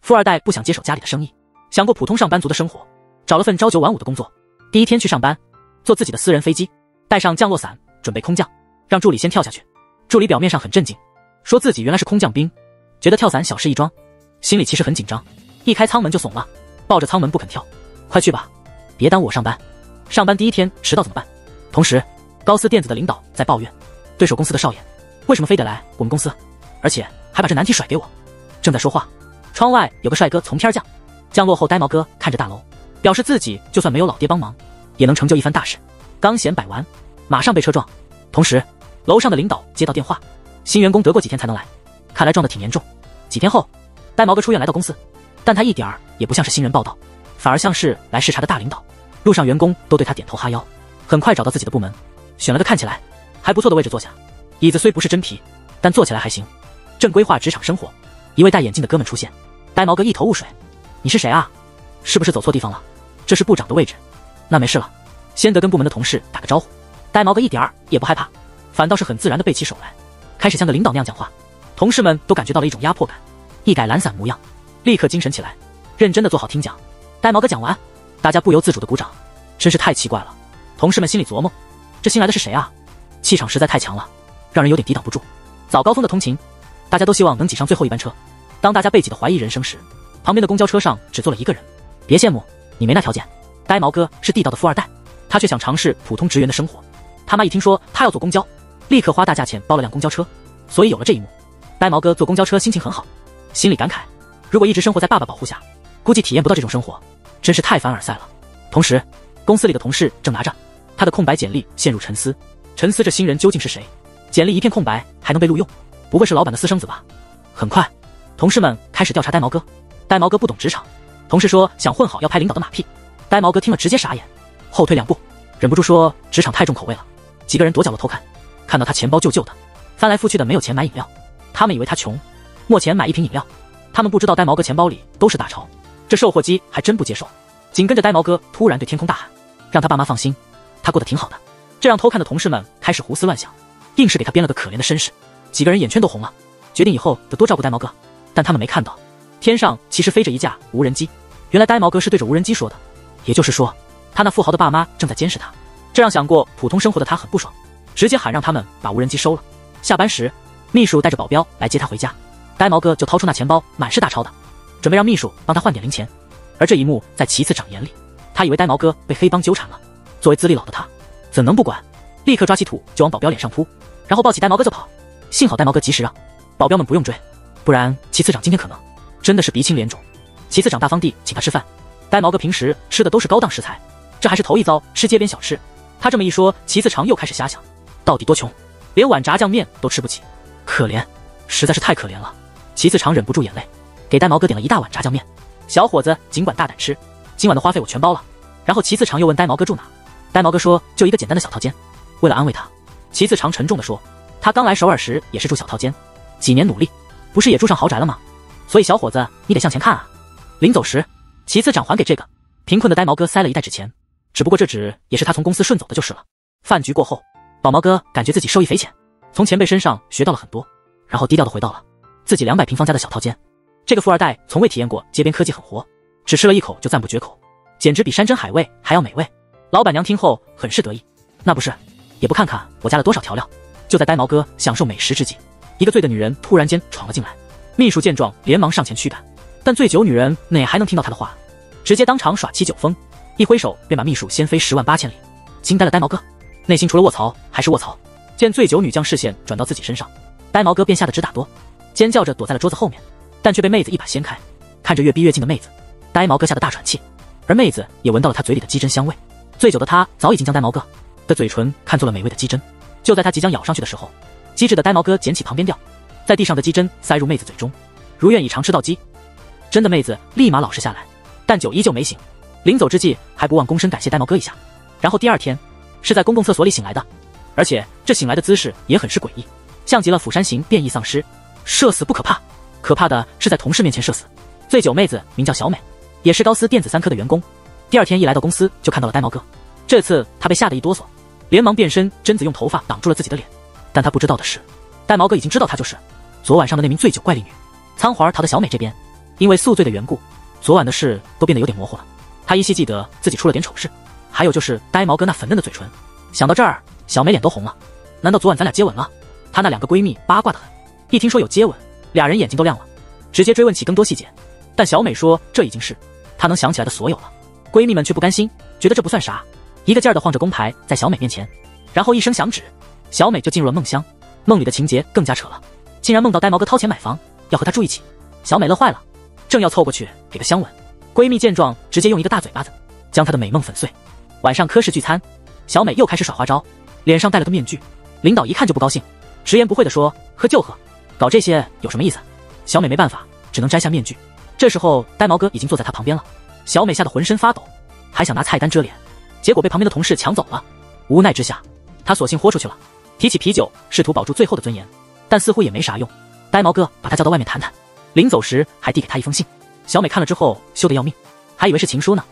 富二代不想接手家里的生意，想过普通上班族的生活，找了份朝9晚5的工作。第一天去上班，坐自己的私人飞机，带上降落伞，准备空降，让助理先跳下去。助理表面上很镇静，说自己原来是空降兵，觉得跳伞小事一桩，心里其实很紧张。一开舱门就怂了，抱着舱门不肯跳。快去吧，别耽误我上班。上班第一天迟到怎么办？同时，高斯电子的领导在抱怨，对手公司的少爷为什么非得来我们公司，而且还把这难题甩给我。正在说话，窗外有个帅哥从天降，降落后呆毛哥看着大楼，表示自己就算没有老爹帮忙，也能成就一番大事。刚显摆完，马上被车撞。同时，楼上的领导接到电话，新员工得过几天才能来，看来撞得挺严重。几天后，呆毛哥出院来到公司，但他一点儿也不像是新人报道，反而像是来视察的大领导。路上员工都对他点头哈腰，很快找到自己的部门，选了个看起来还不错的位置坐下。椅子虽不是真皮，但坐起来还行。正规划职场生活，一位戴眼镜的哥们出现，呆毛哥一头雾水：“你是谁啊？是不是走错地方了？这是部长的位置。”那没事了，先得跟部门的同事打个招呼。呆毛哥一点儿也不害怕，反倒是很自然地背起手来，开始像个领导那样讲话。同事们都感觉到了一种压迫感，一改懒散模样，立刻精神起来，认真地做好听讲。呆毛哥讲完，大家不由自主地鼓掌，真是太奇怪了。同事们心里琢磨，这新来的是谁啊？气场实在太强了，让人有点抵挡不住。早高峰的通勤，大家都希望能挤上最后一班车。当大家被挤得怀疑人生时，旁边的公交车上只坐了一个人。别羡慕，你没那条件。呆毛哥是地道的富二代，他却想尝试普通职员的生活。他妈一听说他要坐公交，立刻花大价钱包了辆公交车，所以有了这一幕。呆毛哥坐公交车心情很好，心里感慨，如果一直生活在爸爸保护下，估计体验不到这种生活，真是太凡尔赛了。同时，公司里的同事正拿着他的空白简历陷入沉思，沉思这新人究竟是谁？简历一片空白还能被录用，不会是老板的私生子吧？很快，同事们开始调查呆毛哥。呆毛哥不懂职场，同事说想混好要拍领导的马屁，呆毛哥听了直接傻眼，后退2步，忍不住说职场太重口味了。几个人躲角落偷看，看到他钱包旧旧的，翻来覆去的没有钱买饮料。他们以为他穷，没钱买一瓶饮料。他们不知道呆毛哥钱包里都是大钞，这售货机还真不接受。紧跟着呆毛哥突然对天空大喊，让他爸妈放心，他过得挺好的。这让偷看的同事们开始胡思乱想，硬是给他编了个可怜的身世。几个人眼圈都红了，决定以后得多照顾呆毛哥。但他们没看到，天上其实飞着一架无人机。原来呆毛哥是对着无人机说的，也就是说，他那富豪的爸妈正在监视他。这让想过普通生活的他很不爽，直接喊让他们把无人机收了。下班时，秘书带着保镖来接他回家，呆毛哥就掏出那钱包满是大钞的，准备让秘书帮他换点零钱。而这一幕在齐次长眼里，他以为呆毛哥被黑帮纠缠了。作为资历老的他，怎能不管？立刻抓起土就往保镖脸上扑，然后抱起呆毛哥就跑。幸好呆毛哥及时让，保镖们不用追，不然齐次长今天可能真的是鼻青脸肿。齐次长大方地请他吃饭，呆毛哥平时吃的都是高档食材，这还是头一遭吃街边小吃。他这么一说，齐次长又开始瞎想，到底多穷，连碗炸酱面都吃不起，可怜，实在是太可怜了。齐次长忍不住眼泪，给呆毛哥点了一大碗炸酱面。小伙子尽管大胆吃，今晚的花费我全包了。然后齐次长又问呆毛哥住哪，呆毛哥说就一个简单的小套间。为了安慰他，齐次长沉重地说，他刚来首尔时也是住小套间，几年努力，不是也住上豪宅了吗？所以小伙子你得向前看啊。临走时，齐次长还给这个贫困的呆毛哥塞了一袋纸钱，只不过这纸也是他从公司顺走的就是了。饭局过后，老毛哥感觉自己受益匪浅，从前辈身上学到了很多，然后低调地回到了自己200平方家的小套间。这个富二代从未体验过街边科技狠活，只吃了一口就赞不绝口，简直比山珍海味还要美味。老板娘听后很是得意，那不是，也不看看我加了多少调料。就在呆毛哥享受美食之际，一个醉的女人突然间闯了进来。秘书见状连忙上前驱赶，但醉酒女人哪还能听到他的话，直接当场耍起酒疯，一挥手便把秘书掀飞10万8千里。惊呆了呆毛哥，内心除了卧槽还是卧槽。见醉酒女将视线转到自己身上，呆毛哥便吓得直打哆，尖叫着躲在了桌子后面，但却被妹子一把掀开。看着越逼越近的妹子，呆毛哥吓得大喘气，而妹子也闻到了他嘴里的鸡胗香味。醉酒的他早已经将呆毛哥的嘴唇看作了美味的鸡胗。就在他即将咬上去的时候，机智的呆毛哥捡起旁边掉在地上的鸡胗塞入妹子嘴中，如愿以偿吃到鸡胗的妹子立马老实下来，但酒依旧没醒。临走之际还不忘躬身感谢呆毛哥一下。然后第二天是在公共厕所里醒来的，而且这醒来的姿势也很是诡异，像极了《釜山行》变异丧尸。社死不可怕，可怕的是在同事面前社死。醉酒妹子名叫小美，也是高斯电子3科的员工。第二天一来到公司就看到了呆毛哥，这次他被吓得一哆嗦，连忙变身贞子用头发挡住了自己的脸。但他不知道的是，呆毛哥已经知道他就是昨晚上的那名醉酒怪力女。仓皇而逃的小美这边因为宿醉的缘故，昨晚的事都变得有点模糊了。他依稀记得自己出了点丑事，还有就是呆毛哥那粉嫩的嘴唇。想到这儿，小美脸都红了。难道昨晚咱俩接吻了？她那2个闺蜜八卦得很，一听说有接吻，俩人眼睛都亮了，直接追问起更多细节。但小美说这已经是她能想起来的所有了。闺蜜们却不甘心，觉得这不算啥，一个劲儿地晃着工牌在小美面前，然后一声响指，小美就进入了梦乡。梦里的情节更加扯了，竟然梦到呆毛哥掏钱买房，要和她住一起。小美乐坏了，正要凑过去给个香吻，闺蜜见状直接用一个大嘴巴子将她的美梦粉碎。晚上科室聚餐，小美又开始耍花招，脸上戴了个面具，领导一看就不高兴，直言不讳地说喝就喝，搞这些有什么意思？小美没办法，只能摘下面具。这时候呆毛哥已经坐在她旁边了，小美吓得浑身发抖，还想拿菜单遮脸，结果被旁边的同事抢走了。无奈之下，她索性豁出去了，提起啤酒试图保住最后的尊严，但似乎也没啥用。呆毛哥把她叫到外面谈谈，临走时还递给她一封信。小美看了之后羞得要命，还以为是情书呢，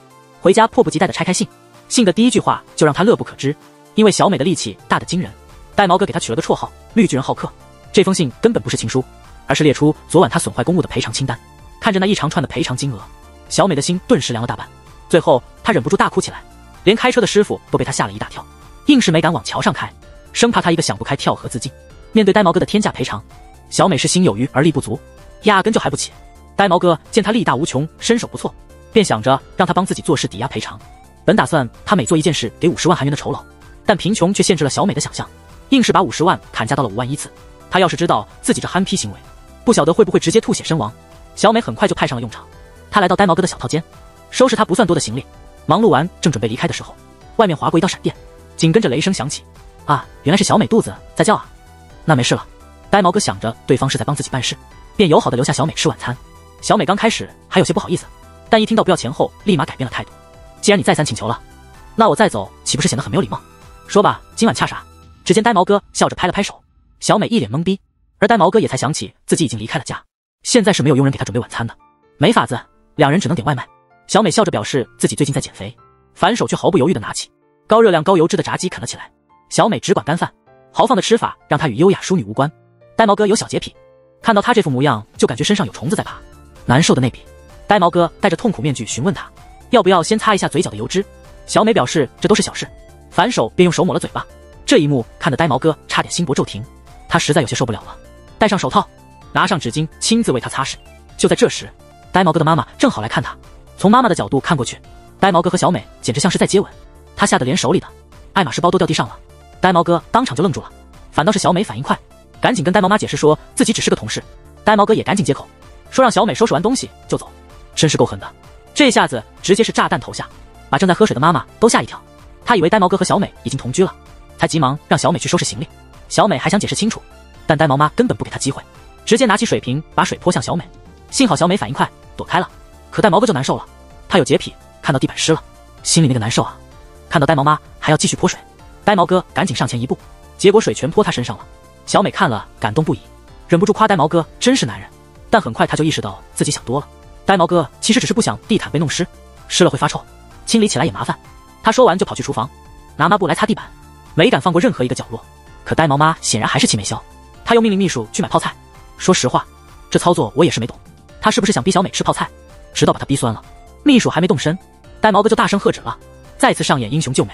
回家迫不及待地拆开信。信的第一句话就让她乐不可支，因为小美的力气大得惊人，呆毛哥给她取了个绰号绿巨人浩克。这封信根本不是情书，而是列出昨晚她损坏公物的赔偿清单。看着那一长串的赔偿金额，小美的心顿时凉了大半。最后她忍不住大哭起来，连开车的师傅都被她吓了一大跳，硬是没敢往桥上开，生怕她一个想不开跳河自尽。面对呆毛哥的天价赔偿，小美是心有余而力不足，压根就还不起。呆毛哥见她力大无穷，身手不错，便想着让她帮自己做事抵押赔偿。本打算他每做一件事给50万韩元的酬劳，但贫穷却限制了小美的想象，硬是把50万砍价到了5万依次。他要是知道自己这憨批行为，不晓得会不会直接吐血身亡。小美很快就派上了用场，她来到呆毛哥的小套间，收拾他不算多的行李。忙碌完正准备离开的时候，外面划过一道闪电，紧跟着雷声响起。啊，原来是小美肚子在叫啊。那没事了，呆毛哥想着对方是在帮自己办事，便友好的留下小美吃晚餐。小美刚开始还有些不好意思，但一听到不要钱后立马改变了态度。既然你再三请求了，那我再走岂不是显得很没有礼貌？说吧，今晚恰啥？只见呆毛哥笑着拍了拍手，小美一脸懵逼，而呆毛哥也才想起自己已经离开了家，现在是没有佣人给他准备晚餐的，没法子，两人只能点外卖。小美笑着表示自己最近在减肥，反手却毫不犹豫地拿起高热量高油脂的炸鸡啃了起来。小美只管干饭，豪放的吃法让她与优雅淑女无关。呆毛哥有小洁癖，看到她这副模样就感觉身上有虫子在爬，难受的内比。呆毛哥戴着痛苦面具询问她要不要先擦一下嘴角的油脂，小美表示这都是小事，反手便用手抹了嘴巴。这一幕看得呆毛哥差点心搏骤停，他实在有些受不了了，戴上手套，拿上纸巾亲自为他擦拭。就在这时，呆毛哥的妈妈正好来看他，从妈妈的角度看过去，呆毛哥和小美简直像是在接吻，他吓得连手里的爱马仕包都掉地上了。呆毛哥当场就愣住了，反倒是小美反应快，赶紧跟呆毛妈解释说自己只是个同事。呆毛哥也赶紧接口，说让小美收拾完东西就走，真是够狠的。这下子直接是炸弹投下，把正在喝水的妈妈都吓一跳。他以为呆毛哥和小美已经同居了，才急忙让小美去收拾行李。小美还想解释清楚，但呆毛妈根本不给她机会，直接拿起水瓶把水泼向小美。幸好小美反应快躲开了，可呆毛哥就难受了，他有洁癖，看到地板湿了，心里那个难受啊。看到呆毛妈还要继续泼水，呆毛哥赶紧上前一步，结果水全泼他身上了。小美看了感动不已，忍不住夸呆毛哥真是男人，但很快他就意识到自己想多了。呆毛哥其实只是不想地毯被弄湿，湿了会发臭，清理起来也麻烦。他说完就跑去厨房拿抹布来擦地板，没敢放过任何一个角落。可呆毛妈显然还是气没消，她又命令秘书去买泡菜。说实话，这操作我也是没懂，她是不是想逼小美吃泡菜，直到把她逼酸了。秘书还没动身，呆毛哥就大声喝止了，再次上演英雄救美。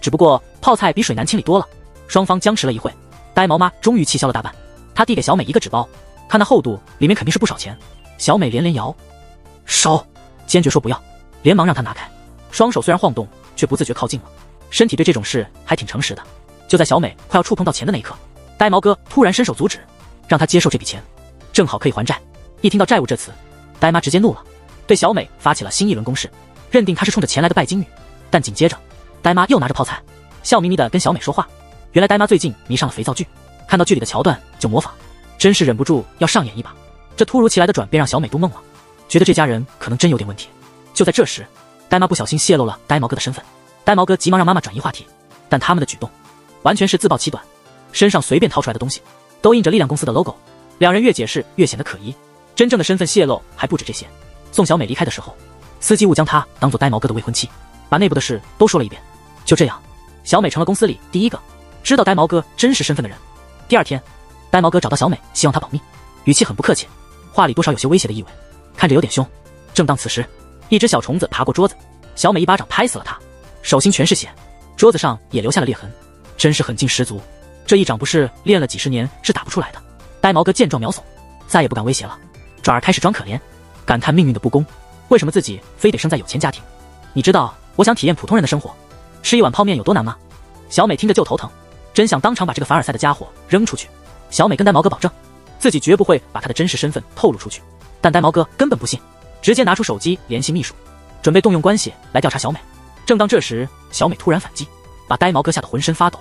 只不过泡菜比水难清理多了，双方僵持了一会，呆毛妈终于气消了大半。她递给小美一个纸包，看那厚度，里面肯定是不少钱。小美连连摇手，坚决说不要，连忙让他拿开。双手虽然晃动，却不自觉靠近了，身体对这种事还挺诚实的。就在小美快要触碰到钱的那一刻，呆毛哥突然伸手阻止，让他接受这笔钱，正好可以还债。一听到债务这词，呆妈直接怒了，对小美发起了新一轮攻势，认定她是冲着钱来的拜金女。但紧接着，呆妈又拿着泡菜，笑眯眯地跟小美说话。原来呆妈最近迷上了肥皂剧，看到剧里的桥段就模仿，真是忍不住要上演一把。这突如其来的转变让小美都懵了，觉得这家人可能真有点问题。就在这时，呆妈不小心泄露了呆毛哥的身份，呆毛哥急忙让妈妈转移话题，但他们的举动完全是自曝其短，身上随便掏出来的东西都印着力量公司的 logo， 两人越解释越显得可疑，真正的身份泄露还不止这些。送小美离开的时候，司机误将她当做呆毛哥的未婚妻，把内部的事都说了一遍。就这样，小美成了公司里第一个知道呆毛哥真实身份的人。第二天，呆毛哥找到小美，希望她保密，语气很不客气，话里多少有些威胁的意味。看着有点凶。正当此时，一只小虫子爬过桌子，小美一巴掌拍死了它，手心全是血，桌子上也留下了裂痕，真是狠劲十足。这一掌不是练了几十年是打不出来的。呆毛哥见状秒怂，再也不敢威胁了，转而开始装可怜，感叹命运的不公，为什么自己非得生在有钱家庭？你知道我想体验普通人的生活，吃一碗泡面有多难吗？小美听着就头疼，真想当场把这个凡尔赛的家伙扔出去。小美跟呆毛哥保证，自己绝不会把他的真实身份透露出去，但呆毛哥根本不信，直接拿出手机联系秘书，准备动用关系来调查小美。正当这时，小美突然反击，把呆毛哥吓得浑身发抖，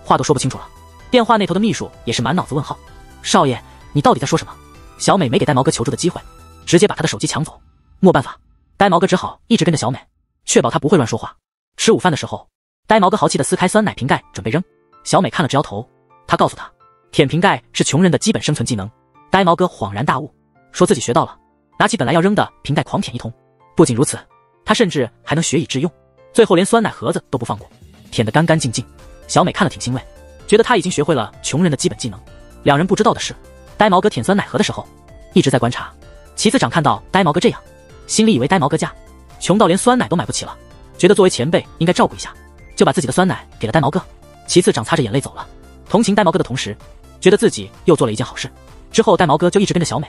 话都说不清楚了。电话那头的秘书也是满脑子问号，少爷，你到底在说什么？小美没给呆毛哥求助的机会，直接把他的手机抢走。没办法，呆毛哥只好一直跟着小美，确保他不会乱说话。吃午饭的时候，呆毛哥豪气地撕开酸奶瓶盖准备扔，小美看了直摇头。他告诉他，舔瓶盖是穷人的基本生存技能。呆毛哥恍然大悟，说自己学到了，拿起本来要扔的瓶盖狂舔一通。不仅如此，他甚至还能学以致用，最后连酸奶盒子都不放过，舔得干干净净。小美看了挺欣慰，觉得他已经学会了穷人的基本技能。两人不知道的是，呆毛哥舔酸奶盒的时候一直在观察。齐次长看到呆毛哥这样，心里以为呆毛哥家穷到连酸奶都买不起了，觉得作为前辈应该照顾一下，就把自己的酸奶给了呆毛哥。齐次长擦着眼泪走了，同情呆毛哥的同时，觉得自己又做了一件好事。之后呆毛哥就一直跟着小美，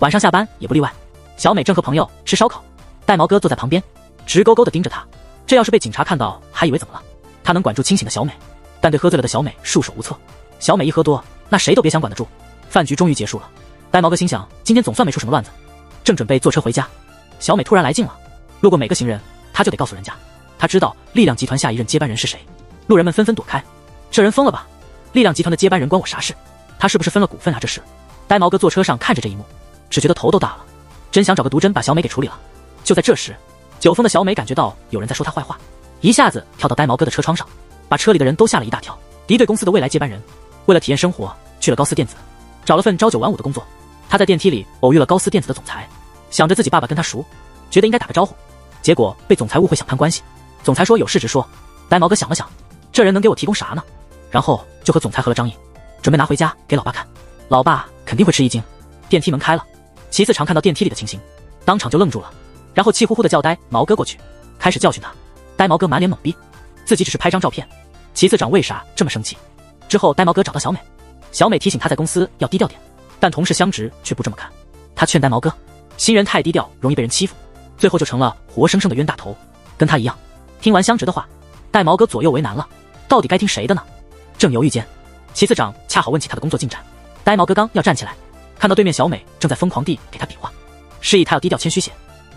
晚上下班也不例外。小美正和朋友吃烧烤，呆毛哥坐在旁边直勾勾地盯着他，这要是被警察看到还以为怎么了。他能管住清醒的小美，但对喝醉了的小美束手无策。小美一喝多，那谁都别想管得住。饭局终于结束了，呆毛哥心想今天总算没出什么乱子，正准备坐车回家，小美突然来劲了，路过每个行人他就得告诉人家，他知道力量集团下一任接班人是谁。路人们纷纷躲开，这人疯了吧？力量集团的接班人关我啥事？他是不是分了股份啊？这是。呆毛哥坐车上看着这一幕，只觉得头都大了，真想找个毒针把小美给处理了。就在这时，酒疯的小美感觉到有人在说她坏话，一下子跳到呆毛哥的车窗上，把车里的人都吓了一大跳。敌对公司的未来接班人为了体验生活去了高斯电子，找了份朝9晚5的工作。他在电梯里偶遇了高斯电子的总裁，想着自己爸爸跟他熟，觉得应该打个招呼，结果被总裁误会想攀关系。总裁说有事直说。呆毛哥想了想，这人能给我提供啥呢？然后就和总裁合了张印，准备拿回家给老爸看。老爸肯定会吃一惊。电梯门开了，齐次长看到电梯里的情形，当场就愣住了，然后气呼呼地叫呆毛哥过去，开始教训他。呆毛哥满脸懵逼，自己只是拍张照片，齐次长为啥这么生气？之后呆毛哥找到小美，小美提醒他在公司要低调点，但同事香直却不这么看。他劝呆毛哥，新人太低调容易被人欺负，最后就成了活生生的冤大头，跟他一样。听完香直的话，呆毛哥左右为难了，到底该听谁的呢？正犹豫间，齐次长恰好问起他的工作进展。呆毛哥刚要站起来，看到对面小美正在疯狂地给他比划，示意他要低调谦虚些。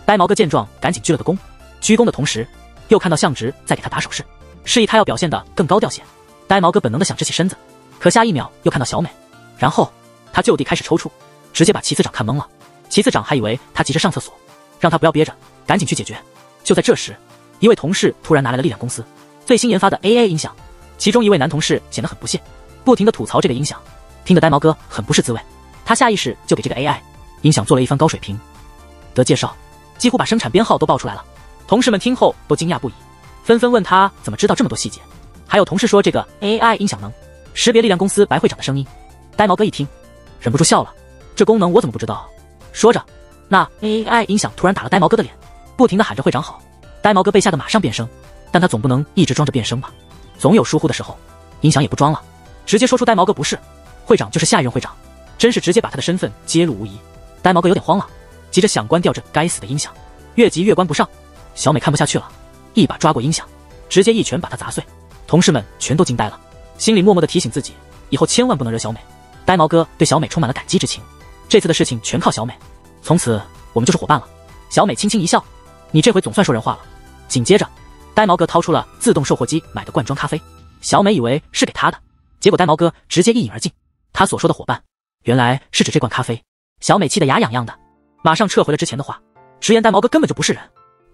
呆毛哥见状赶紧鞠了个躬，鞠躬的同时又看到相直在给他打手势，示意他要表现得更高调些。呆毛哥本能地想直起身子，可下一秒又看到小美，然后他就地开始抽搐，直接把齐次长看懵了。齐次长还以为他急着上厕所，让他不要憋着，赶紧去解决。就在这时，一位同事突然拿来了力量公司最新研发的 AI 音响，其中一位男同事显得很不屑，不停地吐槽这个音响，听得呆毛哥很不是滋味。他下意识就给这个 AI 音响做了一番高水平的介绍，几乎把生产编号都报出来了。同事们听后都惊讶不已，纷纷问他怎么知道这么多细节。还有同事说这个 AI 音响能识别力量公司白会长的声音。呆毛哥一听忍不住笑了，这功能我怎么不知道？说着，那 AI 音响突然打了呆毛哥的脸，不停地喊着会长好。呆毛哥被吓得马上变声，但他总不能一直装着变声吧，总有疏忽的时候，音响也不装了，直接说出呆毛哥不是会长就是下一任会长，真是直接把他的身份揭露无疑。呆毛哥有点慌了，急着想关掉这该死的音响，越急越关不上。小美看不下去了，一把抓过音响，直接一拳把它砸碎。同事们全都惊呆了，心里默默地提醒自己，以后千万不能惹小美。呆毛哥对小美充满了感激之情，这次的事情全靠小美，从此我们就是伙伴了。小美轻轻一笑，你这回总算说人话了。紧接着，呆毛哥掏出了自动售货机买的罐装咖啡，小美以为是给他的，结果呆毛哥直接一饮而尽。他所说的伙伴，原来是指这罐咖啡。小美气得牙痒痒的，马上撤回了之前的话，直言呆毛哥根本就不是人。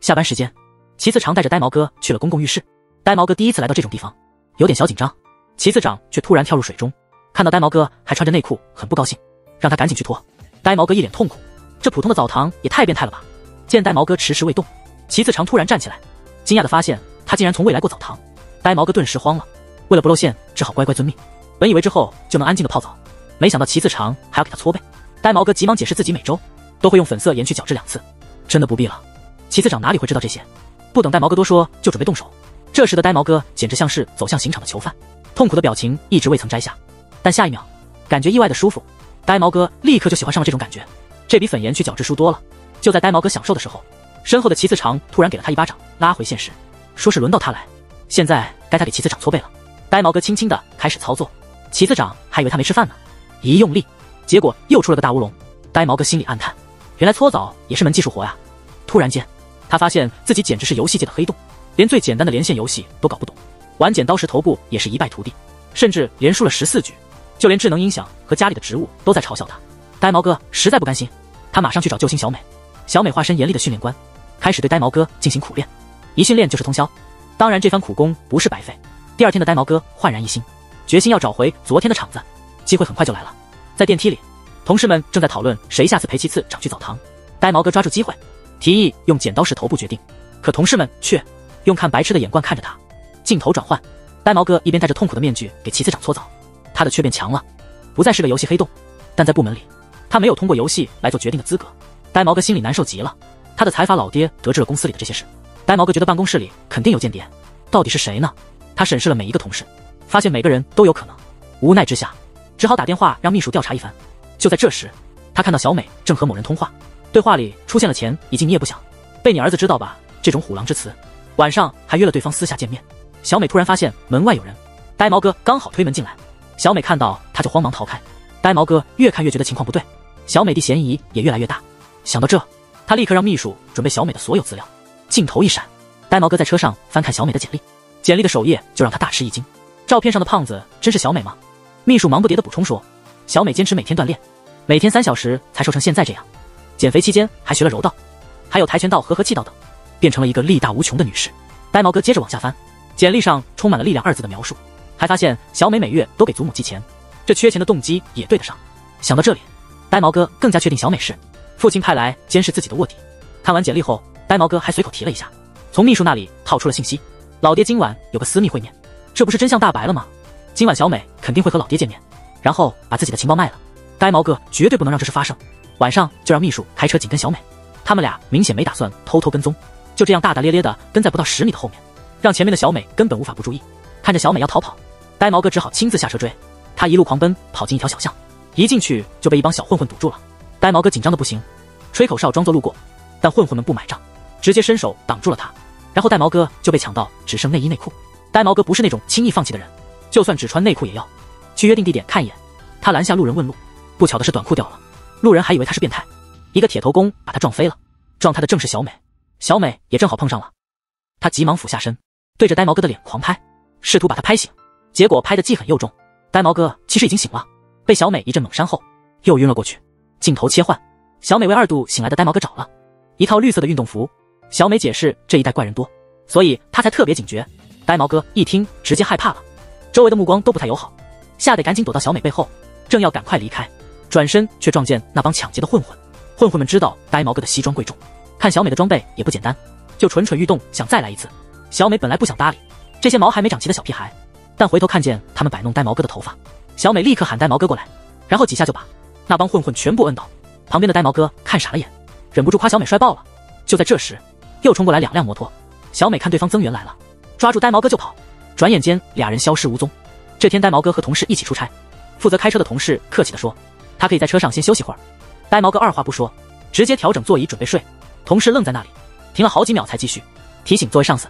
下班时间，齐次长带着呆毛哥去了公共浴室。呆毛哥第一次来到这种地方，有点小紧张。齐次长却突然跳入水中，看到呆毛哥还穿着内裤，很不高兴，让他赶紧去脱。呆毛哥一脸痛苦，这普通的澡堂也太变态了吧！见呆毛哥迟迟未动，齐次长突然站起来，惊讶地发现他竟然从未来过澡堂。呆毛哥顿时慌了，为了不露馅，只好乖乖遵命。本以为之后就能安静地泡澡，没想到齐次长还要给他搓背。呆毛哥急忙解释自己每周都会用粉色盐去角质2次，真的不必了。齐次长哪里会知道这些？不等呆毛哥多说，就准备动手。这时的呆毛哥简直像是走向刑场的囚犯，痛苦的表情一直未曾摘下。但下一秒，感觉意外的舒服，呆毛哥立刻就喜欢上了这种感觉，这比粉盐去角质舒多了。就在呆毛哥享受的时候，身后的齐次长突然给了他一巴掌，拉回现实，说是轮到他来，现在该他给齐次长搓背了。呆毛哥轻轻的开始操作，齐次长还以为他没吃饭呢，一用力，结果又出了个大乌龙。呆毛哥心里暗叹，原来搓澡也是门技术活呀。突然间，他发现自己简直是游戏界的黑洞，连最简单的连线游戏都搞不懂，玩剪刀石头布也是一败涂地，甚至连输了14局，就连智能音响和家里的植物都在嘲笑他。呆毛哥实在不甘心，他马上去找救星小美。小美化身严厉的训练官，开始对呆毛哥进行苦练，一训练就是通宵。当然这番苦功不是白费。第二天的呆毛哥焕然一新，决心要找回昨天的场子。机会很快就来了，在电梯里，同事们正在讨论谁下次陪齐次长去澡堂。呆毛哥抓住机会，提议用剪刀石头布决定，可同事们却用看白痴的眼光看着他。镜头转换，呆毛哥一边戴着痛苦的面具给齐次长搓澡，他的却变强了，不再是个游戏黑洞，但在部门里，他没有通过游戏来做决定的资格。呆毛哥心里难受极了，他的财阀老爹得知了公司里的这些事，呆毛哥觉得办公室里肯定有间谍，到底是谁呢？他审视了每一个同事，发现每个人都有可能，无奈之下，只好打电话让秘书调查一番。就在这时，他看到小美正和某人通话，对话里出现了钱以及你也不想被你儿子知道吧这种虎狼之词。晚上还约了对方私下见面。小美突然发现门外有人，呆毛哥刚好推门进来，小美看到他就慌忙逃开。呆毛哥越看越觉得情况不对，小美的嫌疑也越来越大。想到这，他立刻让秘书准备小美的所有资料。镜头一闪，呆毛哥在车上翻看小美的简历，简历的首页就让他大吃一惊，照片上的胖子真是小美吗？秘书忙不迭地补充说，小美坚持每天锻炼，每天3小时才瘦成现在这样，减肥期间还学了柔道，还有跆拳道和合气道等，变成了一个力大无穷的女士。呆毛哥接着往下翻，简历上充满了力量2字的描述，还发现小美每月都给祖母寄钱，这缺钱的动机也对得上。想到这里，呆毛哥更加确定小美是父亲派来监视自己的卧底。看完简历后，呆毛哥还随口提了一下，从秘书那里套出了信息，老爹今晚有个私密会面，这不是真相大白了吗？今晚小美肯定会和老爹见面，然后把自己的情报卖了。呆毛哥绝对不能让这事发生，晚上就让秘书开车紧跟小美，他们俩明显没打算偷偷跟踪，就这样大大咧咧的跟在不到10米的后面，让前面的小美根本无法不注意。看着小美要逃跑，呆毛哥只好亲自下车追，他一路狂奔跑进一条小巷，一进去就被一帮小混混堵住了。呆毛哥紧张的不行，吹口哨装作路过，但混混们不买账，直接伸手挡住了他，然后呆毛哥就被抢到只剩内衣内裤。呆毛哥不是那种轻易放弃的人，就算只穿内裤也要去约定地点看一眼。他拦下路人问路，不巧的是短裤掉了，路人还以为他是变态，一个铁头功把他撞飞了，撞他的正是小美，小美也正好碰上了，他急忙俯下身对着呆毛哥的脸狂拍，试图把他拍醒，结果拍得既狠又重，呆毛哥其实已经醒了，被小美一阵猛扇后又晕了过去。镜头切换，小美为2度醒来的呆毛哥找了一套绿色的运动服，小美解释这一带怪人多，所以他才特别警觉。呆毛哥一听直接害怕了，周围的目光都不太友好，吓得赶紧躲到小美背后，正要赶快离开，转身却撞见那帮抢劫的混混。混混们知道呆毛哥的西装贵重，看小美的装备也不简单，就蠢蠢欲动想再来一次。小美本来不想搭理这些毛还没长齐的小屁孩，但回头看见他们摆弄呆毛哥的头发，小美立刻喊呆毛哥过来，然后几下就把那帮混混全部摁倒。旁边的呆毛哥看傻了眼，忍不住夸小美帅爆了。就在这时，又冲过来2辆摩托，小美看对方增援来了，抓住呆毛哥就跑，转眼间俩人消失无踪。这天呆毛哥和同事一起出差，负责开车的同事客气地说，他可以在车上先休息会儿。呆毛哥二话不说，直接调整座椅准备睡。同事愣在那里，停了好几秒才继续提醒作为上司，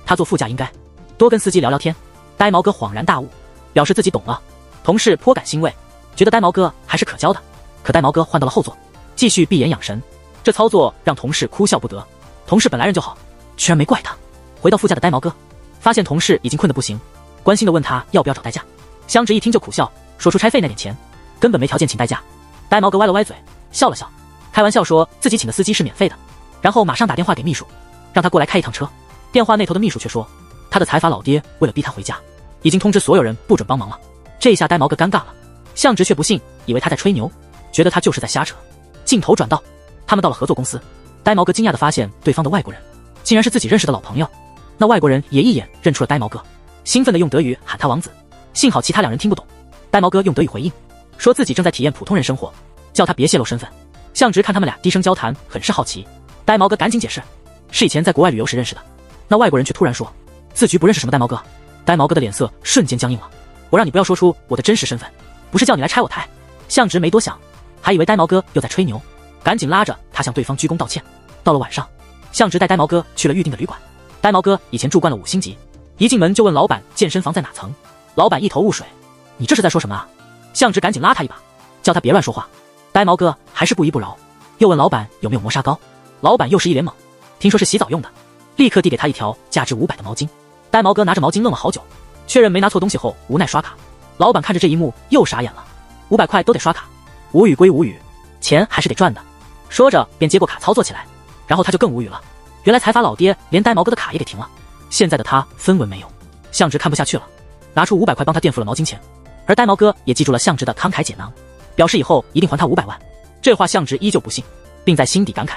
他坐副驾应该多跟司机聊聊天。呆毛哥恍然大悟，表示自己懂了。同事颇感欣慰，觉得呆毛哥还是可教的。可呆毛哥换到了后座，继续闭眼养神，这操作让同事哭笑不得。同事本来人就好，居然没怪他。回到副驾的呆毛哥发现同事已经困得不行，关心地问他要不要找代驾。香直一听就苦笑，说出差费那点钱根本没条件请代驾。呆毛哥歪了歪嘴笑了笑，开玩笑说自己请的司机是免费的，然后马上打电话给秘书，让他过来开一趟车。电话那头的秘书却说，他的财阀老爹为了逼他回家，已经通知所有人不准帮忙了。这一下呆毛哥尴尬了，向直却不信，以为他在吹牛，觉得他就是在瞎扯。镜头转到他们到了合作公司，呆毛哥惊讶地发现对方的外国人竟然是自己认识的老朋友。那外国人也一眼认出了呆毛哥，兴奋地用德语喊他王子，幸好其他2人听不懂。呆毛哥用德语回应，说自己正在体验普通人生活，叫他别泄露身份。向直看他们俩低声交谈，很是好奇。呆毛哥赶紧解释，是以前在国外旅游时认识的。那外国人却突然说自局不认识什么呆毛哥。呆毛哥的脸色瞬间僵硬了。我让你不要说出我的真实身份，不是叫你来拆我台。向直没多想，还以为呆毛哥又在吹牛，赶紧拉着他向对方鞠躬道歉。到了晚上，向直带呆毛哥去了预定的旅馆。呆毛哥以前住惯了5星级，一进门就问老板健身房在哪层。老板一头雾水，你这是在说什么啊？向直赶紧拉他一把，叫他别乱说话。呆毛哥还是不依不饶，又问老板有没有磨砂膏。老板又是一脸懵，听说是洗澡用的，立刻递给他一条价值500的毛巾。呆毛哥拿着毛巾愣了好久，确认没拿错东西后无奈刷卡。老板看着这一幕又傻眼了，500块都得刷卡，无语归无语，钱还是得赚的。说着便接过卡操作起来，然后他就更无语了。原来财阀老爹连呆毛哥的卡也给停了，现在的他分文没有。向直看不下去了，拿出500块帮他垫付了毛巾钱，而呆毛哥也记住了向直的慷慨解囊，表示以后一定还他500万。这话向直依旧不信，并在心底感慨，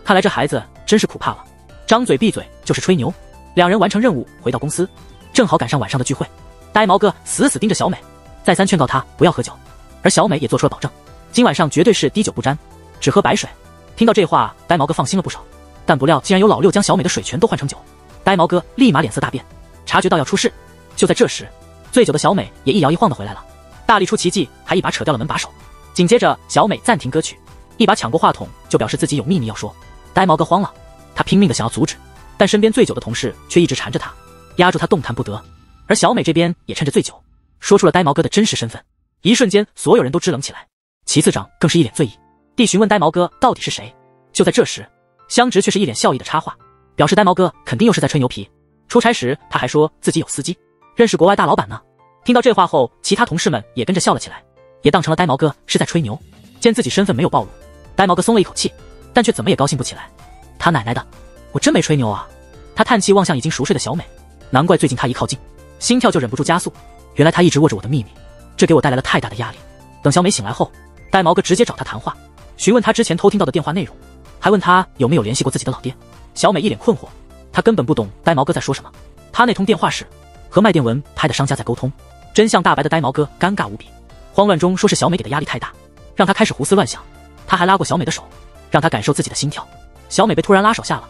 看来这孩子真是苦怕了，张嘴闭嘴就是吹牛。两人完成任务回到公司，正好赶上晚上的聚会。呆毛哥死死盯着小美，再三劝告她不要喝酒，而小美也做出了保证，今晚上绝对是滴酒不沾，只喝白水。听到这话，呆毛哥放心了不少，但不料竟然有老六将小美的水全都换成酒。呆毛哥立马脸色大变，察觉到要出事。就在这时，醉酒的小美也一摇一晃的回来了，大力出奇迹，还一把扯掉了门把手。紧接着小美暂停歌曲，一把抢过话筒就表示自己有秘密要说。呆毛哥慌了，他拼命的想要阻止，但身边醉酒的同事却一直缠着他，压住他动弹不得。而小美这边也趁着醉酒说出了呆毛哥的真实身份。一瞬间所有人都支棱起来，齐次长更是一脸醉意地询问呆毛哥到底是谁。就在这时，香直却是一脸笑意的插话，表示呆毛哥肯定又是在吹牛皮，出差时他还说自己有司机，认识国外大老板呢。听到这话后，其他同事们也跟着笑了起来，也当成了呆毛哥是在吹牛。见自己身份没有暴露，呆毛哥松了一口气，但却怎么也高兴不起来。他奶奶的，我真没吹牛啊！他叹气望向已经熟睡的小美，难怪最近他一靠近，心跳就忍不住加速。原来他一直握着我的秘密，这给我带来了太大的压力。等小美醒来后，呆毛哥直接找他谈话，询问他之前偷听到的电话内容，还问他有没有联系过自己的老爹。小美一脸困惑，她根本不懂呆毛哥在说什么。他那通电话是和卖电文拍的商家在沟通。真相大白的呆毛哥尴尬无比，慌乱中说是小美给的压力太大，让他开始胡思乱想。他还拉过小美的手，让她感受自己的心跳。小美被突然拉手吓了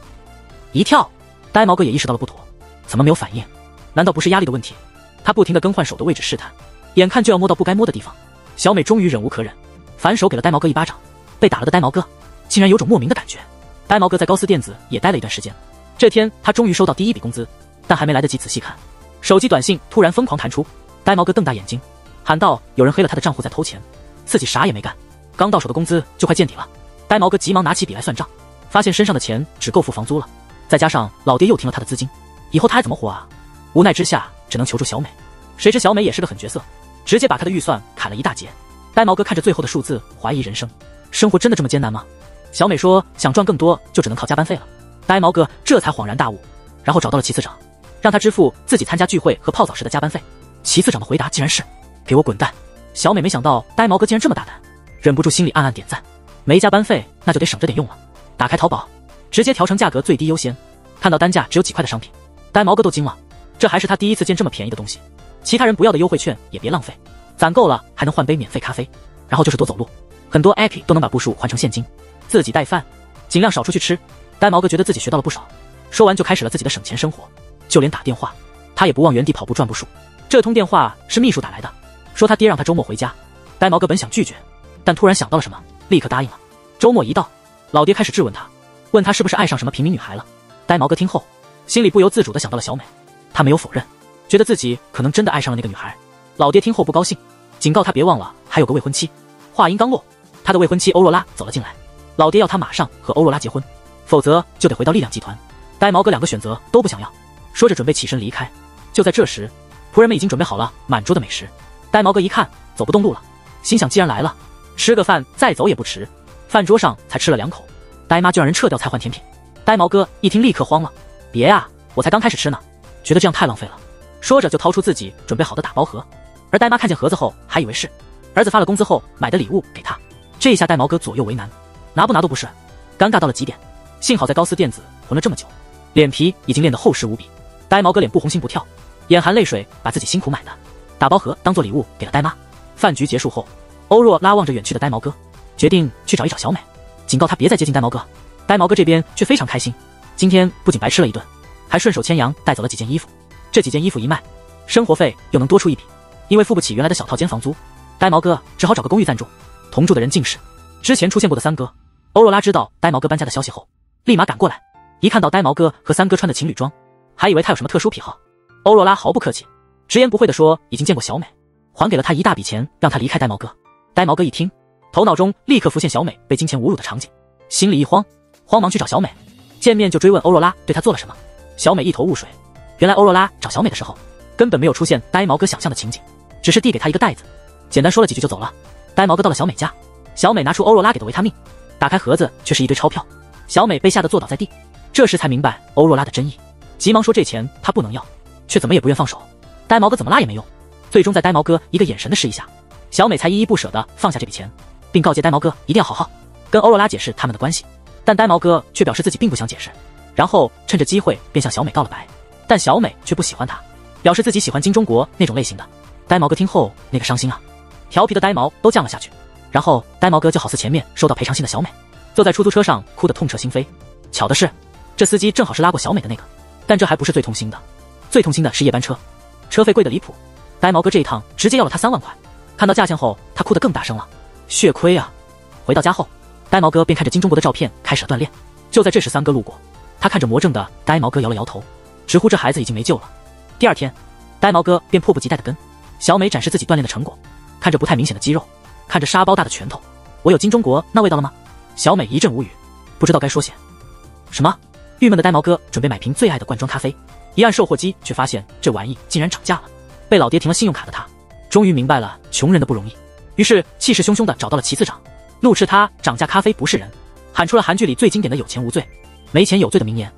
一跳，呆毛哥也意识到了不妥，怎么没有反应？难道不是压力的问题？他不停地更换手的位置试探，眼看就要摸到不该摸的地方。小美终于忍无可忍，反手给了呆毛哥一巴掌。被打了的呆毛哥竟然有种莫名的感觉。呆毛哥在高斯电子也待了一段时间，这天他终于收到第一笔工资，但还没来得及仔细看，手机短信突然疯狂弹出。呆毛哥瞪大眼睛，喊道有人黑了他的账户在偷钱，自己啥也没干，刚到手的工资就快见底了。呆毛哥急忙拿起笔来算账，发现身上的钱只够付房租了，再加上老爹又停了他的资金，以后他还怎么活啊？无奈之下只能求助小美，谁知小美也是个狠角色，直接把他的预算砍了一大截。呆毛哥看着最后的数字怀疑人生，生活真的这么艰难吗？小美说想赚更多就只能靠加班费了。呆毛哥这才恍然大悟，然后找到了齐次长，让他支付自己参加聚会和泡澡时的加班费。齐次长的回答竟然是给我滚蛋。小美没想到呆毛哥竟然这么大胆，忍不住心里暗暗点赞，没加班费那就得省着点用了。打开淘宝，直接调成价格最低优先，看到单价只有几块的商品，呆毛哥都惊了，这还是他第一次见这么便宜的东西。其他人不要的优惠券也别浪费，攒够了还能换杯免费咖啡。然后就是多走路，很多 APP 都能把步数换成现金，自己带饭尽量少出去吃。呆毛哥觉得自己学到了不少，说完就开始了自己的省钱生活，就连打电话他也不忘原地跑步赚步数。这通电话是秘书打来的，说他爹让他周末回家。呆毛哥本想拒绝，但突然想到了什么，立刻答应了。周末一到，老爹开始质问他，问他是不是爱上什么平民女孩了。呆毛哥听后心里不由自主地想到了小美，他没有否认，觉得自己可能真的爱上了那个女孩。老爹听后不高兴，警告他别忘了还有个未婚妻。话音刚落，他的未婚妻欧若拉走了进来，老爹要他马上和欧若拉结婚，否则就得回到力量集团。呆毛哥两个选择都不想要，说着准备起身离开。就在这时，仆人们已经准备好了满桌的美食。呆毛哥一看走不动路了，心想既然来了，吃个饭再走也不迟。饭桌上才吃了2口，呆妈就让人撤掉菜换甜品。呆毛哥一听立刻慌了，别啊，我才刚开始吃呢，觉得这样太浪费了。说着就掏出自己准备好的打包盒，而呆妈看见盒子后还以为是儿子发了工资后买的礼物给他。这一下呆毛哥左右为难，拿不拿都不是，尴尬到了极点。幸好在高斯电子混了这么久，脸皮已经练得厚实无比。呆毛哥脸不红心不跳，眼含泪水把自己辛苦买的打包盒当做礼物给了呆妈。饭局结束后，欧若拉望着远去的呆毛哥，决定去找一找小美。警告他别再接近呆毛哥。呆毛哥这边却非常开心，今天不仅白吃了一顿，还顺手牵羊带走了几件衣服。这几件衣服一卖，生活费又能多出一笔。因为付不起原来的小套间房租，呆毛哥只好找个公寓暂住。同住的人竟是之前出现过的三哥。欧若拉知道呆毛哥搬家的消息后，立马赶过来。一看到呆毛哥和三哥穿的情侣装，还以为他有什么特殊癖好。欧若拉毫不客气，直言不讳地说已经见过小美，还给了他一大笔钱让他离开呆毛哥。呆毛哥一听，头脑中立刻浮现小美被金钱侮辱的场景，心里一慌，慌忙去找小美。见面就追问欧若拉对他做了什么。小美一头雾水，原来欧若拉找小美的时候根本没有出现呆毛哥想象的情景，只是递给他一个袋子，简单说了几句就走了。呆毛哥到了小美家，小美拿出欧若拉给的维他命，打开盒子却是一堆钞票。小美被吓得坐倒在地，这时才明白欧若拉的真意，急忙说这钱他不能要，却怎么也不愿放手。呆毛哥怎么拉也没用，最终在呆毛哥一个眼神的示意下，小美才依依不舍地放下这笔钱，并告诫呆毛哥一定要好好跟欧若拉解释他们的关系。但呆毛哥却表示自己并不想解释，然后趁着机会便向小美告了白。但小美却不喜欢他，表示自己喜欢金钟国那种类型的。呆毛哥听后那个伤心啊，调皮的呆毛都降了下去。然后呆毛哥就好似前面收到赔偿信的小美，坐在出租车上哭得痛彻心扉。巧的是，这司机正好是拉过小美的那个。但这还不是最痛心的，最痛心的是夜班车，车费贵得离谱。呆毛哥这一趟直接要了他3万块，看到价钱后他哭得更大声了，血亏啊。回到家后，呆毛哥便看着金钟国的照片开始了锻炼。就在这时，三哥路过，他看着魔怔的呆毛哥摇了摇头，直呼这孩子已经没救了。第二天，呆毛哥便迫不及待地跟小美展示自己锻炼的成果，看着不太明显的肌肉，看着沙包大的拳头，我有金钟国那味道了吗？小美一阵无语，不知道该说些什么。郁闷的呆毛哥准备买瓶最爱的罐装咖啡，一按售货机却发现这玩意竟然涨价了。被老爹停了信用卡的他终于明白了穷人的不容易，于是气势汹汹地找到了齐次长，怒斥他涨价咖啡不是人，喊出了韩剧里最经典的有钱无罪没钱有罪的名言。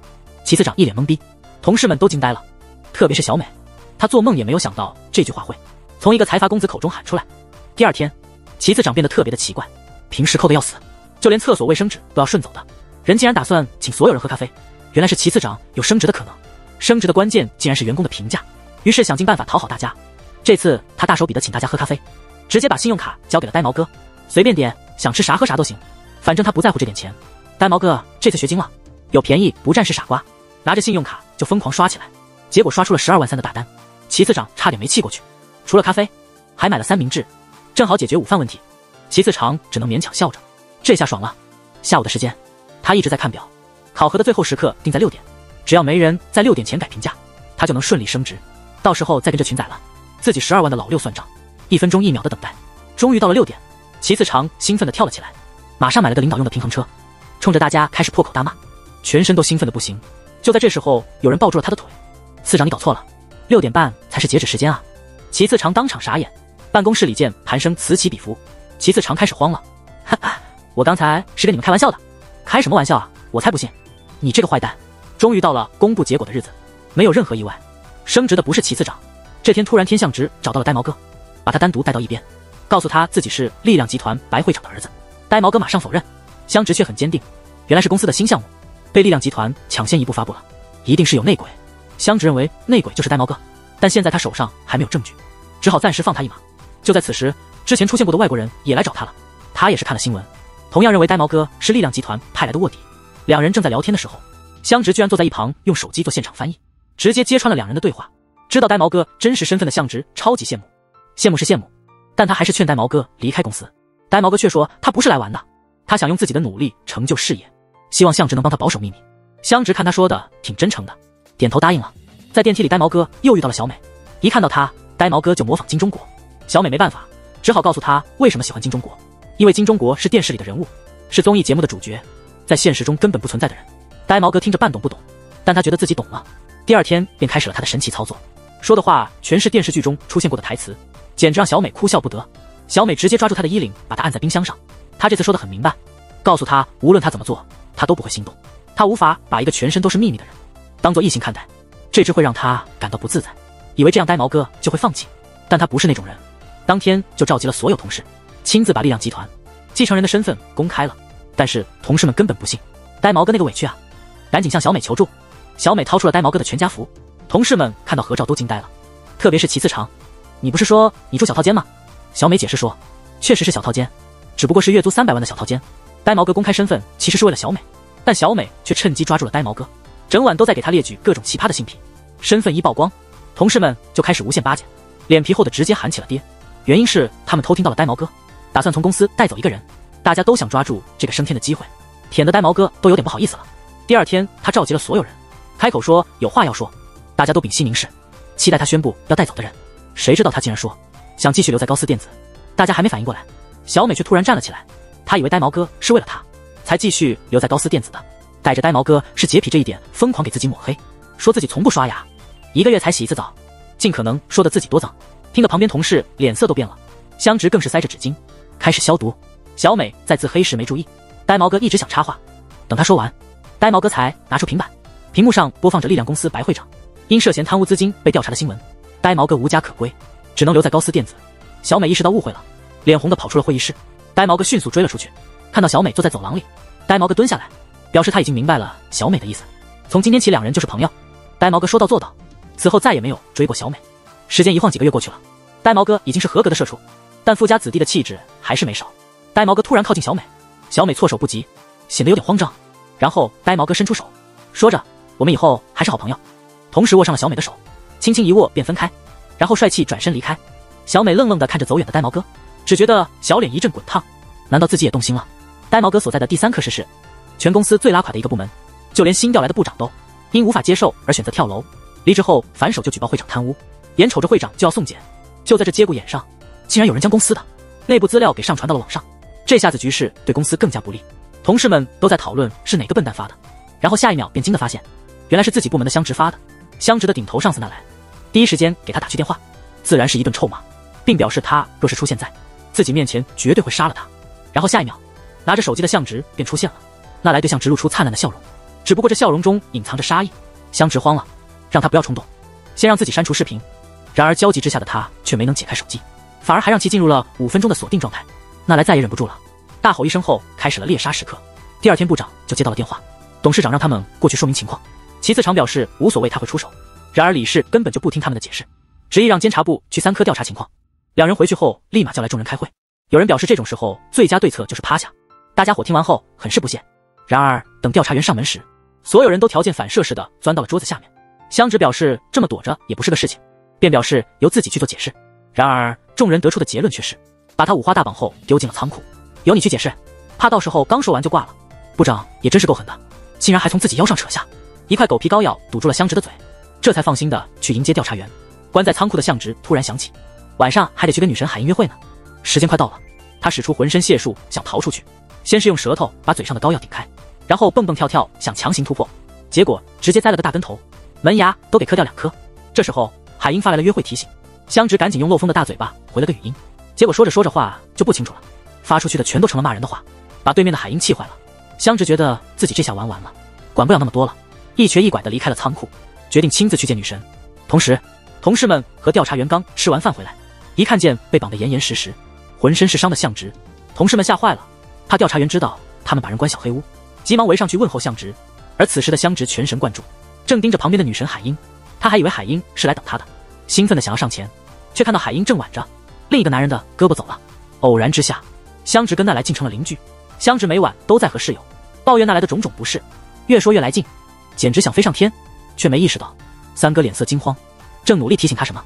齐次长一脸懵逼，同事们都惊呆了，特别是小美，她做梦也没有想到这句话会从一个财阀公子口中喊出来。第二天，齐次长变得特别的奇怪，平时抠得要死，就连厕所卫生纸都要顺走的人竟然打算请所有人喝咖啡。原来是齐次长有升职的可能，升职的关键竟然是员工的评价，于是想尽办法讨好大家。这次他大手笔的请大家喝咖啡，直接把信用卡交给了呆毛哥，随便点，想吃啥喝啥都行，反正他不在乎这点钱。呆毛哥这次学精了，有便宜不占是傻瓜，拿着信用卡就疯狂刷起来，结果刷出了12万3的大单，齐次长差点没气过去。除了咖啡，还买了三明治，正好解决午饭问题。齐次长只能勉强笑着，这下爽了。下午的时间，他一直在看表，考核的最后时刻定在6点，只要没人在6点前改评价，他就能顺利升职，到时候再跟这群仔了自己12万的老六算账。1分钟1秒的等待，终于到了6点，齐次长兴奋地跳了起来，马上买了个领导用的平衡车，冲着大家开始破口大骂，全身都兴奋得不行。就在这时候，有人抱住了他的腿，次长你搞错了，6点半才是截止时间啊。齐次长当场傻眼，办公室里见盘声此起彼伏，齐次长开始慌了，哈哈，我刚才是跟你们开玩笑的，开什么玩笑啊，我才不信，你这个坏蛋。终于到了公布结果的日子，没有任何意外，升职的不是齐次长。这天突然天象值找到了呆毛哥，把他单独带到一边，告诉他自己是力量集团白会长的儿子。呆毛哥马上否认，香直却很坚定，原来是公司的新项目被力量集团抢先一步发布了，一定是有内鬼。香直认为内鬼就是呆毛哥，但现在他手上还没有证据，只好暂时放他一马。就在此时，之前出现过的外国人也来找他了，他也是看了新闻，同样认为呆毛哥是力量集团派来的卧底。两人正在聊天的时候，香直居然坐在一旁用手机做现场翻译，直接揭穿了两人的对话。知道呆毛哥真实身份的香直超级羡慕，羡慕是羡慕，但他还是劝呆毛哥离开公司。呆毛哥却说他不是来玩的，他想用自己的努力成就事业，希望香直能帮他保守秘密。香直看他说的挺真诚的，点头答应了。在电梯里，呆毛哥又遇到了小美，一看到他，呆毛哥就模仿金钟国。小美没办法，只好告诉他为什么喜欢金钟国，因为金钟国是电视里的人物，是综艺节目的主角，在现实中根本不存在的人。呆毛哥听着半懂不懂，但他觉得自己懂了。第二天便开始了他的神奇操作，说的话全是电视剧中出现过的台词，简直让小美哭笑不得。小美直接抓住他的衣领，把他按在冰箱上。他这次说得很明白，告诉他无论他怎么做，他都不会心动。他无法把一个全身都是秘密的人当做异性看待，这只会让他感到不自在，以为这样呆毛哥就会放弃。但他不是那种人，当天就召集了所有同事，亲自把力量集团继承人的身份公开了。但是同事们根本不信，呆毛哥那个委屈啊，赶紧向小美求助。小美掏出了呆毛哥的全家福，同事们看到合照都惊呆了，特别是齐次长，你不是说你住小套间吗？小美解释说，确实是小套间，只不过是月租300万的小套间。呆毛哥公开身份其实是为了小美，但小美却趁机抓住了呆毛哥，整晚都在给他列举各种奇葩的性癖。身份一曝光，同事们就开始无限巴结，脸皮厚的直接喊起了爹。原因是他们偷听到了呆毛哥打算从公司带走一个人，大家都想抓住这个升天的机会，舔的呆毛哥都有点不好意思了。第二天，他召集了所有人，开口说有话要说，大家都屏息凝视，期待他宣布要带走的人。谁知道他竟然说想继续留在高斯电子。大家还没反应过来，小美却突然站了起来。她以为呆毛哥是为了她才继续留在高斯电子的，带着呆毛哥是洁癖这一点疯狂给自己抹黑，说自己从不刷牙，1个月才洗一次澡，尽可能说得自己多脏，听得旁边同事脸色都变了。香直更是塞着纸巾开始消毒。小美在自黑时没注意，呆毛哥一直想插话，等他说完，呆毛哥才拿出平板，屏幕上播放着力量公司白会长因涉嫌贪污资金被调查的新闻。呆毛哥无家可归，只能留在高斯电子。小美意识到误会了，脸红的跑出了会议室。呆毛哥迅速追了出去，看到小美坐在走廊里，呆毛哥蹲下来，表示他已经明白了小美的意思，从今天起2人就是朋友。呆毛哥说到做到，此后再也没有追过小美。时间一晃几个月过去了，呆毛哥已经是合格的社畜，但富家子弟的气质还是没少。呆毛哥突然靠近小美，小美措手不及，显得有点慌张。然后呆毛哥伸出手，说着我们以后还是好朋友，同时握上了小美的手，轻轻一握便分开，然后帅气转身离开。小美愣愣地看着走远的呆毛哥，只觉得小脸一阵滚烫，难道自己也动心了？呆毛哥所在的第3科室是全公司最拉垮的一个部门，就连新调来的部长都因无法接受而选择跳楼，离职后反手就举报会长贪污，眼瞅着会长就要送检。就在这节骨眼上，竟然有人将公司的内部资料给上传到了网上，这下子局势对公司更加不利。同事们都在讨论是哪个笨蛋发的，然后下一秒便惊地发现，原来是自己部门的香直发的。香直的顶头上司那来，第一时间给他打去电话，自然是一顿臭骂，并表示他若是出现在自己面前绝对会杀了他。然后下一秒，拿着手机的向直便出现了，那来对向直露出灿烂的笑容，只不过这笑容中隐藏着杀意。香直慌了，让他不要冲动，先让自己删除视频。然而焦急之下的他却没能解开手机，反而还让其进入了5分钟的锁定状态。那来再也忍不住了，大吼一声后开始了猎杀时刻。第2天部长就接到了电话，董事长让他们过去说明情况。其次长表示无所谓，他会出手。然而李氏根本就不听他们的解释，执意让监察部去3科调查情况。2人回去后立马叫来众人开会，有人表示这种时候最佳对策就是趴下。大家伙听完后很是不屑。然而等调查员上门时，所有人都条件反射似的钻到了桌子下面。香直表示这么躲着也不是个事情，便表示由自己去做解释。然而众人得出的结论却是把他5花大绑后丢进了仓库，由你去解释，怕到时候刚说完就挂了。部长也真是够狠的，竟然还从自己腰上扯下一块狗皮膏药堵住了香直的嘴，这才放心的去迎接调查员。关在仓库的向直突然想起晚上还得去跟女神海英约会呢，时间快到了，他使出浑身解数想逃出去，先是用舌头把嘴上的膏药顶开，然后蹦蹦跳跳想强行突破，结果直接栽了个大跟头，门牙都给磕掉2颗。这时候海英发来了约会提醒，香直赶紧用漏风的大嘴巴回了个语音，结果说着说着话就不清楚了，发出去的全都成了骂人的话，把对面的海英气坏了。香直觉得自己这下玩完了，管不了那么多了，一瘸一拐地离开了仓库，决定亲自去见女神。同时同事们和调查员刚吃完饭回来，一看见被绑得严严实实浑身是伤的向直，同事们吓坏了，怕调查员知道他们把人关小黑屋，急忙围上去问候向直。而此时的香直全神贯注，正盯着旁边的女神海英，他还以为海英是来等他的，兴奋地想要上前，却看到海英正挽着另一个男人的胳膊走了。偶然之下，香直跟奈来竟成了邻居。香直每晚都在和室友抱怨奈来的种种不是，越说越来劲，简直想飞上天，却没意识到3哥脸色惊慌，正努力提醒他什么。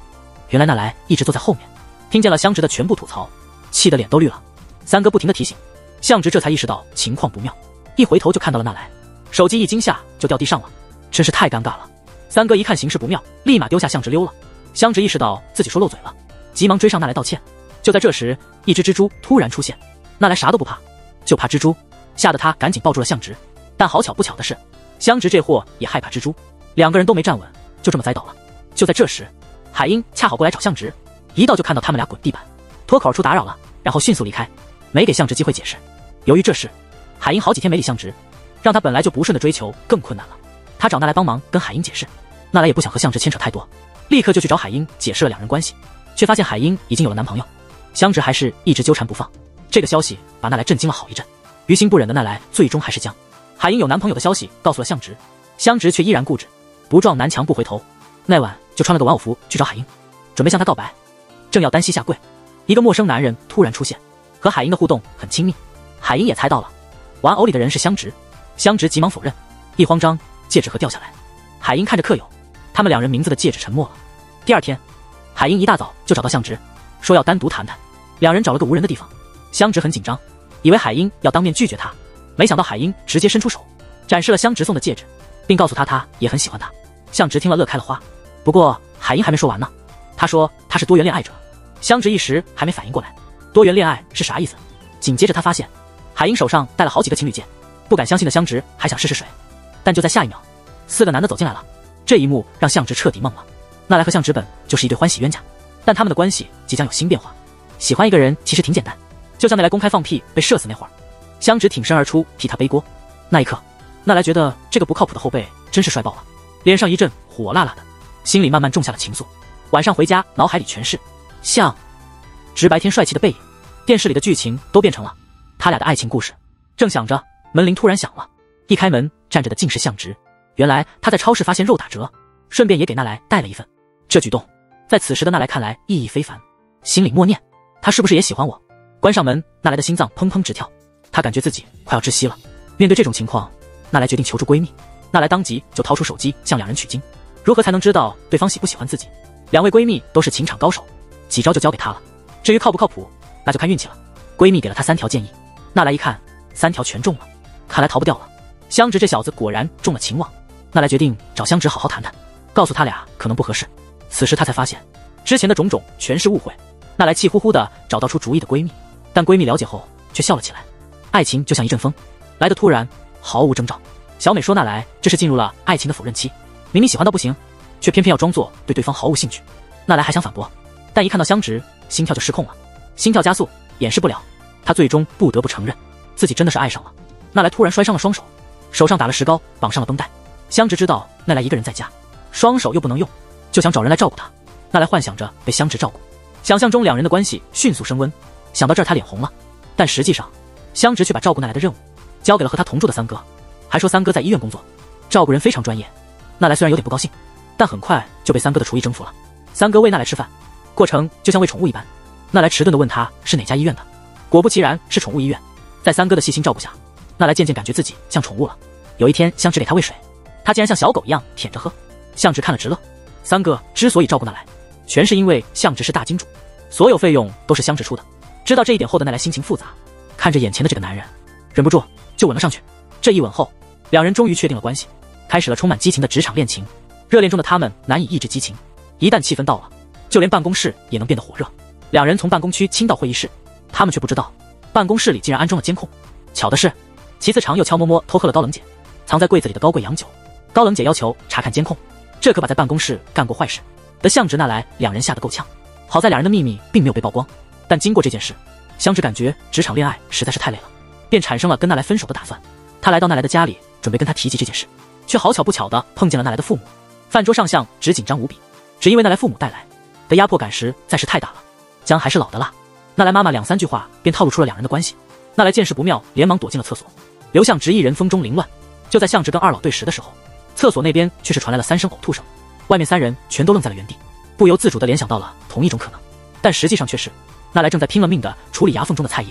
原来奈来一直坐在后面，听见了香直的全部吐槽，气得脸都绿了。3哥不停地提醒，向直这才意识到情况不妙，一回头就看到了奈来，手机一惊吓就掉地上了，真是太尴尬了。3哥一看形势不妙，立马丢下向直溜了。香直意识到自己说漏嘴了，急忙追上奈来道歉。就在这时，一只蜘蛛突然出现，奈来啥都不怕，就怕蜘蛛，吓得他赶紧抱住了向直。但好巧不巧的是，香直这货也害怕蜘蛛，2个人都没站稳，就这么栽倒了。就在这时，海英恰好过来找向直，一到就看到他们俩滚地板，脱口而出打扰了，然后迅速离开，没给向直机会解释。由于这事，海英好几天没理向直，让他本来就不顺的追求更困难了。他找奈来帮忙跟海英解释，奈来也不想和向直牵扯太多，立刻就去找海英解释了2人关系，却发现海英已经有了男朋友，香直还是一直纠缠不放。这个消息把奈来震惊了好一阵，于心不忍的奈来最终还是将海英有男朋友的消息告诉了向直，香直却依然固执，不撞南墙不回头。那晚就穿了个玩偶服去找海英，准备向她告白。正要单膝下跪，一个陌生男人突然出现，和海英的互动很亲密。海英也猜到了，玩偶里的人是香直，香直急忙否认，一慌张，戒指盒掉下来。海英看着客友，他们两人名字的戒指沉默了。第二天，海英一大早就找到香直，说要单独谈谈。两人找了个无人的地方，香直很紧张，以为海英要当面拒绝他，没想到海英直接伸出手，展示了香直送的戒指，并告诉他也很喜欢他。香直听了乐开了花。不过海英还没说完呢，他说他是多元恋爱者。香直一时还没反应过来，多元恋爱是啥意思。紧接着他发现海英手上戴了好几个情侣戒，不敢相信的香直还想试试水，但就在下一秒，4个男的走进来了。这一幕让香直彻底懵了。纳莱和香直本就是一对欢喜冤家，但他们的关系即将有新变化。喜欢一个人其实挺简单，就像纳莱公开放屁被射死那会儿，香直挺身而出替他背锅。那一刻，纳莱觉得这个不靠谱的后辈真是帅爆了，脸上一阵火辣辣的，心里慢慢种下了情愫。晚上回家，脑海里全是像直白天帅气的背影，电视里的剧情都变成了他俩的爱情故事。正想着，门铃突然响了，一开门站着的竟是向直。原来他在超市发现肉打折，顺便也给纳莱带了一份。这举动在此时的纳莱看来意义非凡，心里默念他是不是也喜欢我。关上门，纳莱的心脏砰砰直跳，他感觉自己快要窒息了。面对这种情况，纳莱决定求助闺蜜。纳莱当即就掏出手机向两人取经，如何才能知道对方喜不喜欢自己。两位闺蜜都是情场高手，几招就交给她了。至于靠不靠谱，那就看运气了。闺蜜给了她3条建议，纳莱一看3条全中了，看来逃不掉了。香直这小子果然中了情网，纳莱决定找香直好好谈谈，告诉他俩可能不合适。此时他才发现之前的种种全是误会。纳莱气呼呼的找到出主意的闺蜜，但闺蜜了解后却笑了起来。爱情就像一阵风，来得突然，毫无征兆。小美说纳莱这是进入了爱情的否认期，明明喜欢到不行，却偏偏要装作对对方毫无兴趣。纳莱还想反驳，但一看到香直，心跳就失控了，心跳加速，掩饰不了，他最终不得不承认自己真的是爱上了。纳莱突然摔伤了双手，手上打了石膏，绑上了绷带。香直知道纳莱一个人在家，双手又不能用，就想找人来照顾他。纳莱幻想着被香直照顾，想象中两人的关系迅速升温。想到这儿他脸红了，但实际上香直却把照顾纳莱的任务交给了和他同住的三哥，还说三哥在医院工作，照顾人非常专业。纳莱虽然有点不高兴，但很快就被三哥的厨艺征服了。三哥喂纳莱吃饭，过程就像喂宠物一般。纳莱迟钝地问他是哪家医院的，果不其然是宠物医院。在三哥的细心照顾下，纳莱渐渐感觉自己像宠物了。有一天香直给他喂水，他竟然像小狗一样舔着喝，向直看了直乐。三哥之所以照顾纳莱，全是因为向直是大金主，所有费用都是香直出的。知道这一点后的纳莱心情复杂，看着眼前的这个男人，忍不住就吻了上去。这一吻后，两人终于确定了关系，开始了充满激情的职场恋情。热恋中的他们难以抑制激情，一旦气氛到了，就连办公室也能变得火热。两人从办公区亲到会议室，他们却不知道办公室里竟然安装了监控。巧的是，齐次长又悄摸摸偷喝了高冷姐藏在柜子里的高贵洋酒，高冷姐要求查看监控，这可把在办公室干过坏事的向直纳莱两人吓得够呛。好在两人的秘密并没有被曝光，但经过这件事，香直感觉职场恋爱实在是太累了，便产生了跟纳莱分手的打算。他来到纳莱的家里，准备跟他提及这件事，却好巧不巧地碰见了纳莱的父母。饭桌上向直紧张无比，只因为纳莱父母带来的压迫感实在是太大了。姜还是老的辣，纳莱妈妈2-3句话便套路出了两人的关系。纳莱见势不妙，连忙躲进了厕所，刘向直一人风中凌乱。就在向直跟二老对视的时候，厕所那边却是传来了3声呕吐声，外面3人全都愣在了原地，不由自主地联想到了同一种可能，但实际上却是纳莱正在拼了命地处理牙缝中的菜叶。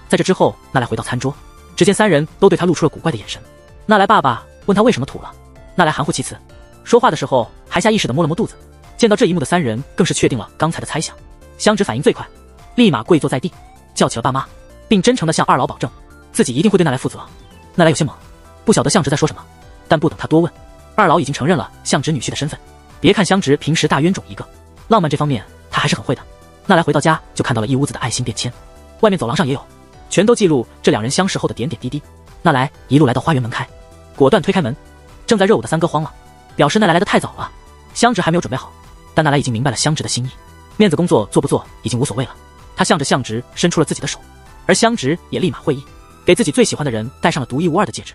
在这之后，纳莱回到餐桌，只见3人都对他露出了古怪的眼神。纳莱爸爸问他为什么吐了，纳莱含糊其辞，说话的时候还下意识地摸了摸肚子。见到这一幕的3人更是确定了刚才的猜想。香直反应最快，立马跪坐在地，叫起了爸妈，并真诚地向二老保证自己一定会对纳莱负责。纳莱有些懵，不晓得向直在说什么，但不等他多问，二老已经承认了向直女婿的身份。别看香直平时大冤种一个，浪漫这方面他还是很会的。纳莱回到家就看到了一屋子的爱心便签，外面走廊上也有，全都记录这两人相识后的点点滴滴。纳莱一路来到花园门开，果断推开门。正在热舞的三哥慌了，表示纳莱来得太早了，香直还没有准备好。但纳莱已经明白了香直的心意，面子工作做不做已经无所谓了。他向着向直伸出了自己的手，而香直也立马会意，给自己最喜欢的人戴上了独一无二的戒指。